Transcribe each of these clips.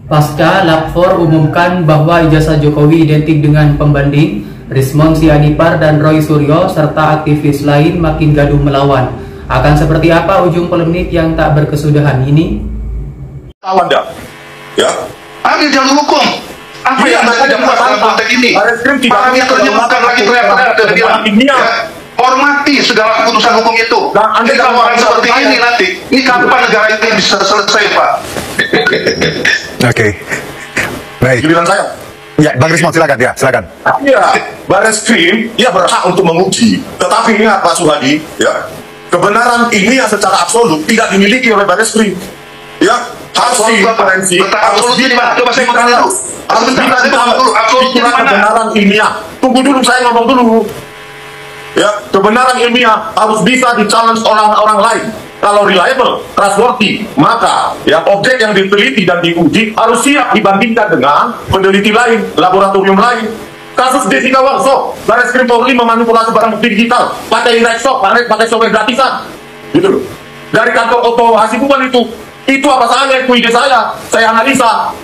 Pasca Lapfor umumkan bahwa ijazah Jokowi identik dengan pembanding, Rismond Sianipar dan Roy Suryo serta aktivis lain makin gaduh melawan. Akan seperti apa ujung polemik yang tak berkesudahan ini? Anda, ya, ambil jalur hukum. Apa yang Anda tidak puas dalam konteks ini? Parameternya bukan lagi teriak-teriak dan bilang, ya, hormati segala keputusan hukum itu. Anda kalau orang seperti ini nanti, ini kapan negara ini bisa selesai, Pak? Oke. Baik. Giliran saya. Ya, Bang Rismond silakan ya, silakan. Iya, Barreskrim ia berhak untuk menguji. Tetapi ingat Pak Suhadi, ya, kebenaran ini yang secara absolut tidak dimiliki oleh Barreskrim. Ya, harus forensik. Absolutnya di mana? Coba saya mau tanya dulu. Sebentar, saya mau dulu. Absolutnya di mana? Kebenaran ilmiah. Tunggu dulu, saya ngomong dulu. Ya, kebenaran ilmiah harus bisa di-challenge orang lain. Kalau reliable, trustworthy, maka ya objek yang diteliti dan diuji harus siap dibandingkan dengan peneliti lain, laboratorium lain. Kasus Jessica Wangso, Barreskrim Polri memanipulasi barang bukti digital, pakai Rexop, pakai software gratisan, gitu loh. Dari kantor Otto Hasibuan itu apa salahnya? Itu ide saya analisa.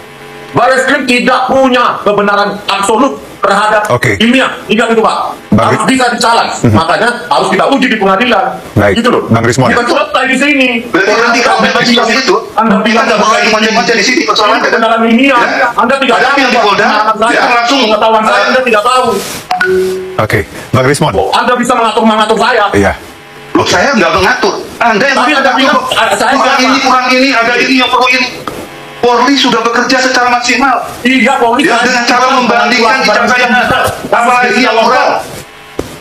Barreskrim tidak punya kebenaran absolut terhadap ilmiah, ingat itu Pak. Harus bisa di-challenge, makanya harus kita uji di pengadilan. Baik, gitu loh. Bang Rismond. Kita selesai di sini. Berarti nanti kalau memang seperti itu, Anda bilang tidak boleh macam-macam di sini persoalannya. kebenaran ilmiah, Anda tidak ada yang di Polda, ya langsung pengetahuan saya Anda tidak tahu. Oke, Bang Rismond. Anda bisa mengatur saya. Iya. Loh, saya nggak mengatur. Anda yang bilang kurang ini, ada ini yang perlu ini. Polri sudah bekerja secara maksimal. Iya, Polri ya, dengan cara membandingkan jejak yang ada. Apalagi yang moral.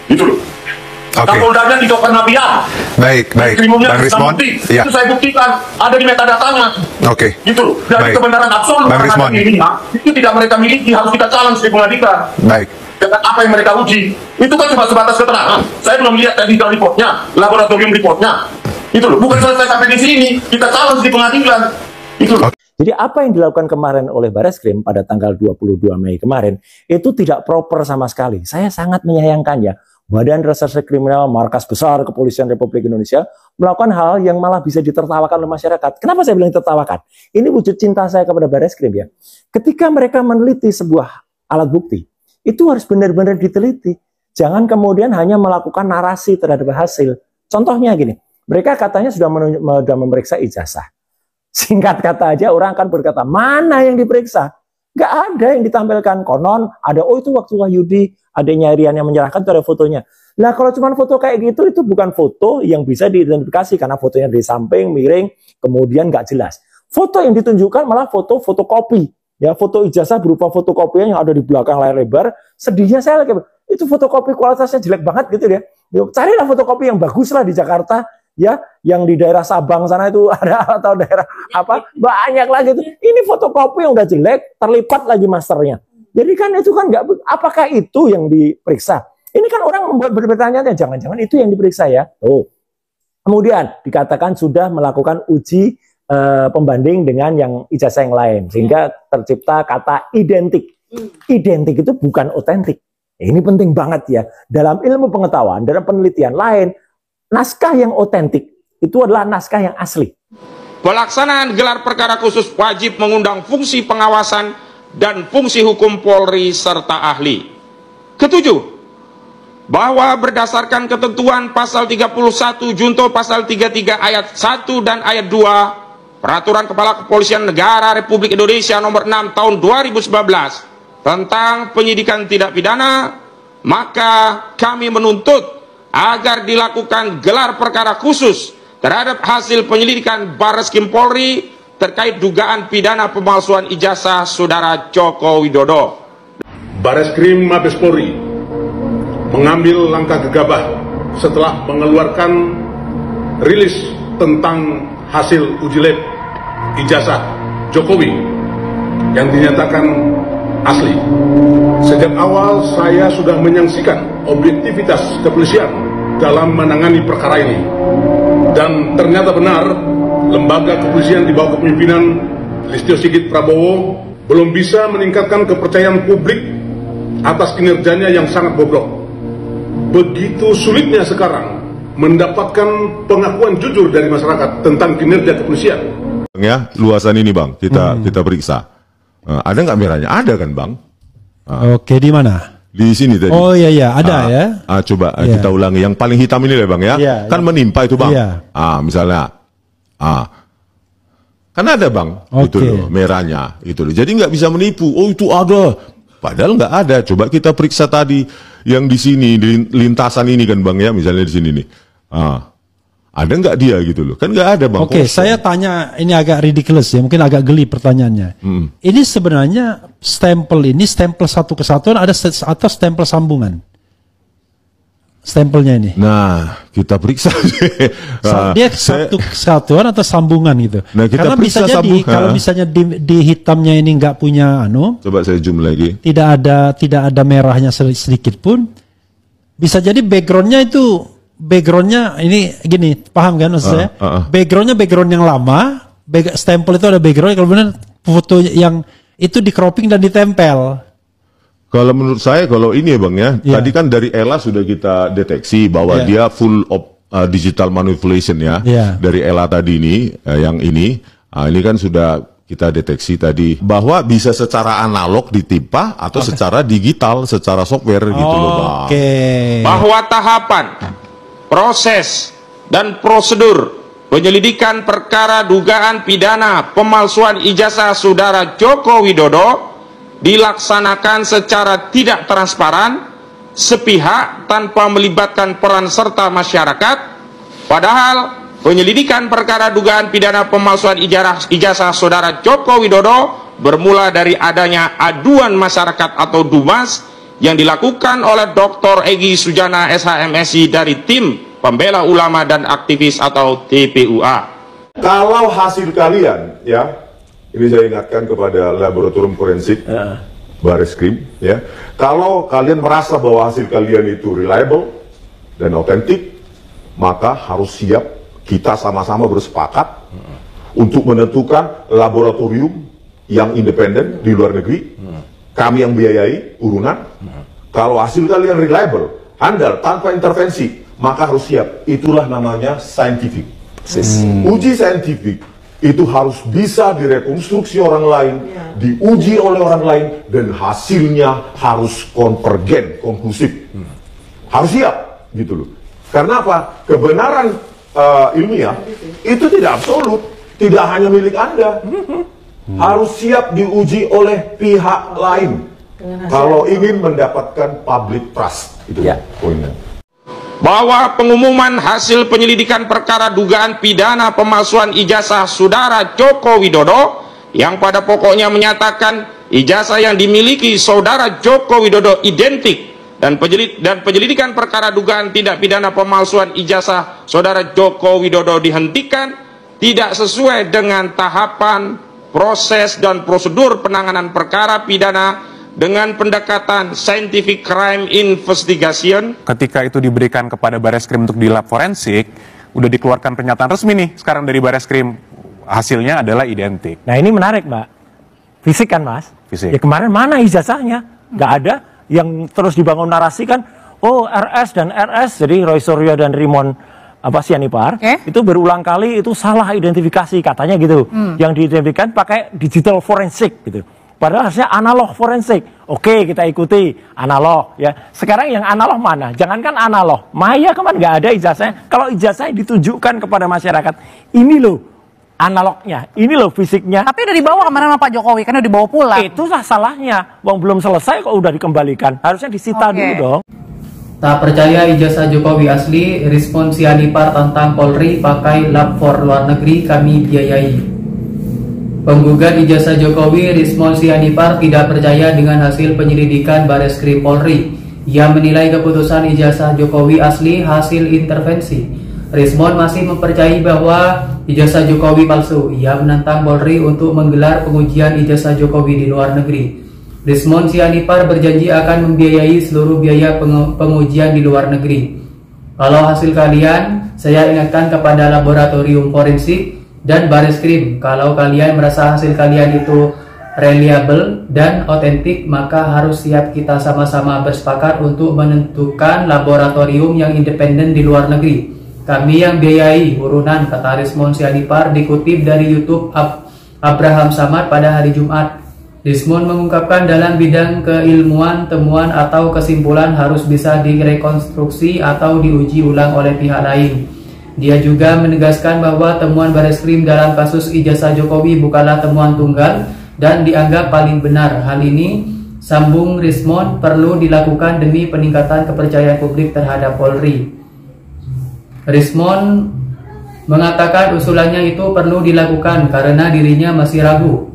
Gitu loh. Kapoldanya tidak pernah biar. Baik. Bang Rismond. Itu saya buktikan. Ada di metadatanya. Oke. Gitu loh. Dari kebenaran absolut Bang Rismond. Itu tidak mereka miliki. Harus kita challenge di pengadilan. Baik. Dengan apa yang mereka uji. Itu kan cuma sebatas keterangan. Saya belum lihat technical reportnya, laboratorium reportnya. Itu loh. Bukan selesai sampai di sini. Kita challenge di pengadilan. Itu loh. Jadi apa yang dilakukan kemarin oleh Barreskrim pada tanggal 22 Mei kemarin itu tidak proper sama sekali. Saya sangat menyayangkannya. Badan Reserse Kriminal Markas Besar Kepolisian Republik Indonesia melakukan hal yang malah bisa ditertawakan oleh masyarakat. Kenapa saya bilang ditertawakan? Ini wujud cinta saya kepada Barreskrim ya. Ketika mereka meneliti sebuah alat bukti, itu harus benar-benar diteliti. Jangan kemudian hanya melakukan narasi terhadap hasil. Contohnya gini, mereka katanya sudah memeriksa ijazah. Singkat kata aja orang akan berkata, mana yang diperiksa? Nggak ada yang ditampilkan. Konon ada, oh itu waktu Wahyudi, adanya Rian yang menyerahkan, itu ada fotonya. Lah kalau cuma foto kayak gitu, itu bukan foto yang bisa diidentifikasi, karena fotonya di samping, miring, kemudian nggak jelas. Foto yang ditunjukkan malah foto fotokopi. Ya, foto ijazah berupa fotokopinya yang ada di belakang layar lebar. Sedihnya saya lagi, itu fotokopi kualitasnya jelek banget gitu ya. Carilah fotokopi yang bagus lah di Jakarta. Ya, yang di daerah Sabang sana itu ada, atau daerah apa, banyak lagi itu. Ini fotokopi yang udah jelek, terlipat lagi masternya. Jadi kan itu kan nggak, apakah itu yang diperiksa? Ini kan orang membuat bertanya-tanya, jangan-jangan itu yang diperiksa ya. Oh. Kemudian dikatakan sudah melakukan uji pembanding dengan yang ijazah yang lain, sehingga tercipta kata identik. Identik itu bukan otentik. Ini penting banget ya. Dalam ilmu pengetahuan, dalam penelitian lain, naskah yang otentik itu adalah naskah yang asli. Pelaksanaan gelar perkara khusus wajib mengundang fungsi pengawasan dan fungsi hukum Polri serta ahli. Ketujuh, bahwa berdasarkan ketentuan pasal 31 junto pasal 33 ayat 1 dan ayat 2 Peraturan Kepala Kepolisian Negara Republik Indonesia nomor 6 tahun 2019 tentang penyidikan tidak pidana, maka kami menuntut agar dilakukan gelar perkara khusus terhadap hasil penyelidikan Barreskrim Polri terkait dugaan pidana pemalsuan ijazah Saudara Joko Widodo. Barreskrim Mabes Polri mengambil langkah gegabah setelah mengeluarkan rilis tentang hasil uji lab ijazah Jokowi yang dinyatakan asli. Sejak awal saya sudah menyaksikan objektivitas kepolisian dalam menangani perkara ini, dan ternyata benar lembaga kepolisian di bawah kepemimpinan Listio Sigit Prabowo belum bisa meningkatkan kepercayaan publik atas kinerjanya yang sangat bobrok. Begitu sulitnya sekarang mendapatkan pengakuan jujur dari masyarakat tentang kinerja kepolisian. Ya, luasan ini Bang, kita periksa. Ada nggak merahnya? Ada kan, Bang? Oke, di mana? Di sini tadi. Oh iya, ada ya. Coba kita ulangi. Yang paling hitam ini lah, Bang ya. Kan menimpa itu, Bang. Misalnya. Kan ada, Bang. Itu loh, merahnya. Itu loh. Jadi nggak bisa menipu. Oh, itu ada. Padahal nggak ada. Coba kita periksa tadi yang di sini, di lintasan ini kan, Bang ya. Misalnya di sini nih. Ada nggak dia gitu loh? Kan nggak ada, Bang. Oke, saya tanya, ini agak ridiculous ya, mungkin agak geli pertanyaannya. Ini sebenarnya stempel ini stempel satu kesatuan atau stempel sambungan? Stempelnya ini. Nah, kita periksa. Dia satu kesatuan atau sambungan gitu. Nah, kita karena bisa jadi kalau misalnya di hitamnya ini nggak punya Coba saya zoom lagi. Tidak ada merahnya sedikit pun. Bisa jadi backgroundnya ini gini, paham kan maksud saya? Backgroundnya background yang lama, stempel itu ada background, kalau benar foto yang itu di cropping dan ditempel. Kalau menurut saya, kalau ini ya Bang ya, tadi kan dari ELA sudah kita deteksi bahwa dia full of digital manipulation ya, dari ELA tadi ini, yang ini kan sudah kita deteksi tadi bahwa bisa secara analog ditimpa atau secara digital, secara software gitu loh Bang. Bahwa tahapan proses dan prosedur penyelidikan perkara dugaan pidana pemalsuan ijazah saudara Joko Widodo dilaksanakan secara tidak transparan, sepihak, tanpa melibatkan peran serta masyarakat, padahal penyelidikan perkara dugaan pidana pemalsuan ijazah saudara Joko Widodo bermula dari adanya aduan masyarakat atau DUMAS yang dilakukan oleh Dr. Egy Sujana SHMSI dari tim pembela ulama dan aktivis atau TPUA. Kalau hasil kalian ya, ini saya ingatkan kepada laboratorium forensik Bareskrim ya, kalau kalian merasa bahwa hasil kalian itu reliable dan otentik, maka harus siap kita sama-sama bersepakat untuk menentukan laboratorium yang independen di luar negeri. Kami yang biayai urunan. Kalau hasil kalian reliable, handal, tanpa intervensi, maka harus siap. Itulah namanya scientific. Uji saintifik itu harus bisa direkonstruksi orang lain, diuji oleh orang lain, dan hasilnya harus konvergen, konklusif. Harus siap, gitu loh. Karena apa? Kebenaran ilmiah itu tidak absolut, tidak hanya milik Anda. Harus siap diuji oleh pihak lain kalau ingin mendapatkan public trust. Itu poinnya. Bahwa pengumuman hasil penyelidikan perkara dugaan pidana pemalsuan ijazah saudara Joko Widodo yang pada pokoknya menyatakan ijazah yang dimiliki saudara Joko Widodo identik dan penyelidikan perkara dugaan tindak pidana pemalsuan ijazah saudara Joko Widodo dihentikan tidak sesuai dengan tahapan, proses dan prosedur penanganan perkara pidana dengan pendekatan scientific crime investigation. Ketika itu diberikan kepada Bareskrim untuk di lab forensik, udah dikeluarkan pernyataan resmi nih sekarang dari Bareskrim, hasilnya adalah identik. Nah ini menarik Mbak, fisik kan Mas? Fisik. Ya kemarin mana ijazahnya? Nggak ada. Yang terus dibangun narasi kan, oh RS dan RS, jadi Roy Suryo dan Rimon Sianipar, itu berulang kali itu salah identifikasi katanya gitu. Yang diidentifikasikan pakai digital forensik gitu. Padahal harusnya analog forensik. Oke, kita ikuti analog ya. Sekarang yang analog mana? Jangankan analog, maya kemarin nggak ada ijazahnya. Kalau ijazahnya ditunjukkan kepada masyarakat, ini loh analognya, ini loh fisiknya. Tapi udah dibawa kemarin sama Pak Jokowi, kan udah dibawa pulang. Itulah salahnya. Wong belum selesai kok udah dikembalikan. Harusnya disita dulu dong. Tak percaya ijazah Jokowi asli, respon Sianipar tentang Polri pakai lab for luar negeri kami biayai. Penggugat ijazah Jokowi, Rismon Sianipar, tidak percaya dengan hasil penyelidikan Bareskrim Polri. Ia menilai keputusan ijazah Jokowi asli hasil intervensi. Rismon masih mempercayai bahwa ijazah Jokowi palsu. Ia menantang Polri untuk menggelar pengujian ijazah Jokowi di luar negeri. Rismon Sianipar berjanji akan membiayai seluruh biaya pengujian di luar negeri. Kalau hasil kalian, saya ingatkan kepada laboratorium forensik dan Bareskrim, kalau kalian merasa hasil kalian itu reliable dan otentik, maka harus siap kita sama-sama bersepakat untuk menentukan laboratorium yang independen di luar negeri. Kami yang biayai urunan, kata Rismon Sianipar dikutip dari YouTube Abraham Samad pada hari Jumat. Rismond mengungkapkan dalam bidang keilmuan, temuan atau kesimpulan harus bisa direkonstruksi atau diuji ulang oleh pihak lain. Dia juga menegaskan bahwa temuan Bareskrim dalam kasus ijazah Jokowi bukanlah temuan tunggal dan dianggap paling benar. Hal ini, sambung Rismond, perlu dilakukan demi peningkatan kepercayaan publik terhadap Polri. Rismond mengatakan usulannya itu perlu dilakukan karena dirinya masih ragu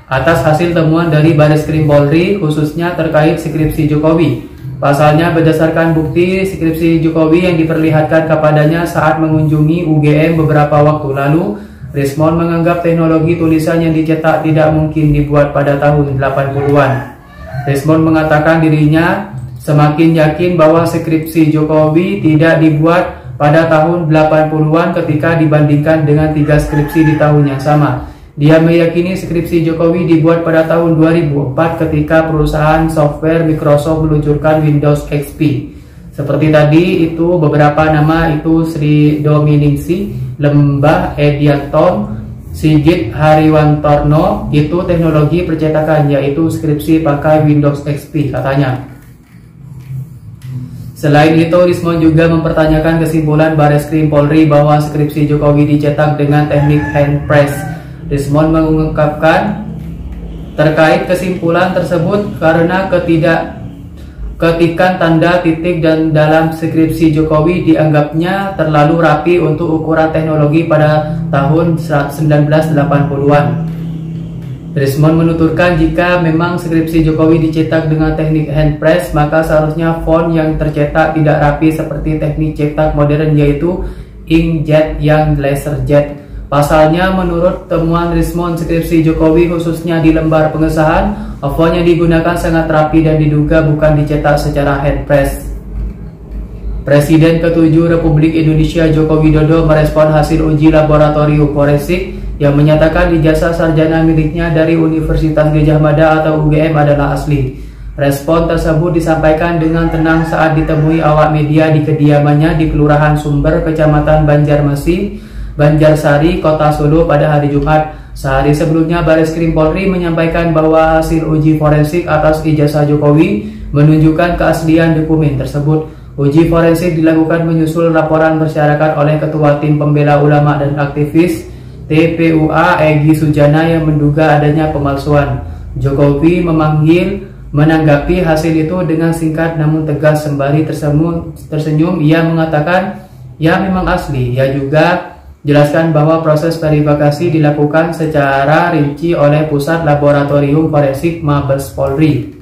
atas hasil temuan dari Bareskrim Polri, khususnya terkait skripsi Jokowi. Pasalnya, berdasarkan bukti skripsi Jokowi yang diperlihatkan kepadanya saat mengunjungi UGM beberapa waktu lalu, Rismond menganggap teknologi tulisan yang dicetak tidak mungkin dibuat pada tahun 80-an. Rismond mengatakan dirinya semakin yakin bahwa skripsi Jokowi tidak dibuat pada tahun 80-an ketika dibandingkan dengan 3 skripsi di tahun yang sama. Dia meyakini skripsi Jokowi dibuat pada tahun 2004 ketika perusahaan software Microsoft meluncurkan Windows XP. Seperti tadi itu beberapa nama itu Sri Dominingsi, Lembah Edianton, Sigit Hariwantorno, itu teknologi percetakan yaitu skripsi pakai Windows XP katanya. Selain itu, Rismond juga mempertanyakan kesimpulan Bareskrim Polri bahwa skripsi Jokowi dicetak dengan teknik hand press. Rismond mengungkapkan terkait kesimpulan tersebut karena ketikan tanda titik dan dalam skripsi Jokowi dianggapnya terlalu rapi untuk ukuran teknologi pada tahun 1980-an. Rismond menuturkan jika memang skripsi Jokowi dicetak dengan teknik hand press, maka seharusnya font yang tercetak tidak rapi seperti teknik cetak modern yaitu inkjet yang laserjet. Pasalnya, menurut temuan Rismond, skripsi Jokowi khususnya di lembar pengesahan, font yang digunakan sangat rapi dan diduga bukan dicetak secara hand press. Presiden ke-7 Republik Indonesia Joko Widodo merespon hasil uji laboratorium forensik yang menyatakan ijazah sarjana miliknya dari Universitas Gadjah Mada atau UGM adalah asli. Respon tersebut disampaikan dengan tenang saat ditemui awak media di kediamannya di Kelurahan Sumber, Kecamatan Banjarsari, Kota Solo pada hari Jumat. Sehari sebelumnya, Bareskrim Polri menyampaikan bahwa hasil uji forensik atas ijazah Jokowi menunjukkan keaslian dokumen tersebut. Uji forensik dilakukan menyusul laporan bersyaratkan oleh Ketua Tim Pembela Ulama dan Aktivis TPUA Egy Sujana yang menduga adanya pemalsuan. Jokowi menanggapi hasil itu dengan singkat namun tegas sembari tersenyum. Ia mengatakan, ya memang asli. Ia juga jelaskan bahwa proses verifikasi dilakukan secara rinci oleh Pusat Laboratorium Forensik Mabes Polri.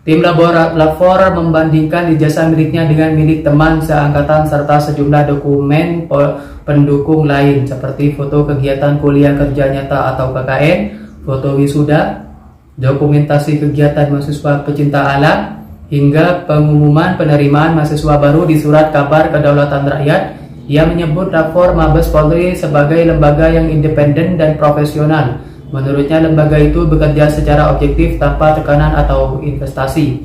Tim Labor membandingkan ijazah miliknya dengan milik teman seangkatan serta sejumlah dokumen pendukung lain seperti foto kegiatan kuliah kerja nyata atau KKN, foto wisuda, dokumentasi kegiatan mahasiswa pecinta alam, hingga pengumuman penerimaan mahasiswa baru di Surat Kabar Kedaulatan Rakyat. Ia menyebut lapor Mabes Polri sebagai lembaga yang independen dan profesional. Menurutnya lembaga itu bekerja secara objektif tanpa tekanan atau investasi.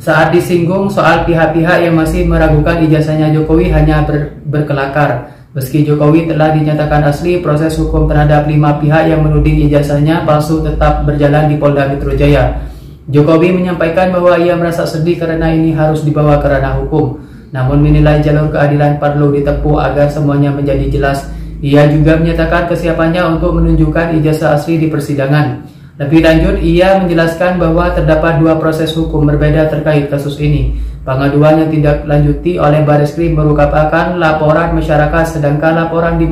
Saat disinggung soal pihak-pihak yang masih meragukan ijazahnya Jokowi hanya berkelakar. Meski Jokowi telah dinyatakan asli, proses hukum terhadap 5 pihak yang menuding ijazahnya palsu tetap berjalan di Polda Metro Jaya. Jokowi menyampaikan bahwa ia merasa sedih karena ini harus dibawa ke ranah hukum. Namun menilai jalur keadilan perlu ditempuh agar semuanya menjadi jelas. Ia juga menyatakan kesiapannya untuk menunjukkan ijazah asli di persidangan. Lebih lanjut, ia menjelaskan bahwa terdapat 2 proses hukum berbeda terkait kasus ini. Pengaduan yang tidak lanjuti oleh Bareskrim merupakan laporan masyarakat, sedangkan laporan di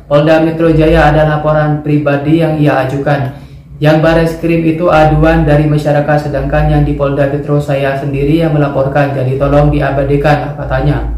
Polda Metro Jaya adalah laporan pribadi yang ia ajukan. Yang Bareskrim itu aduan dari masyarakat, sedangkan yang di Polda Metro saya sendiri yang melaporkan, jadi tolong diabadikan, katanya.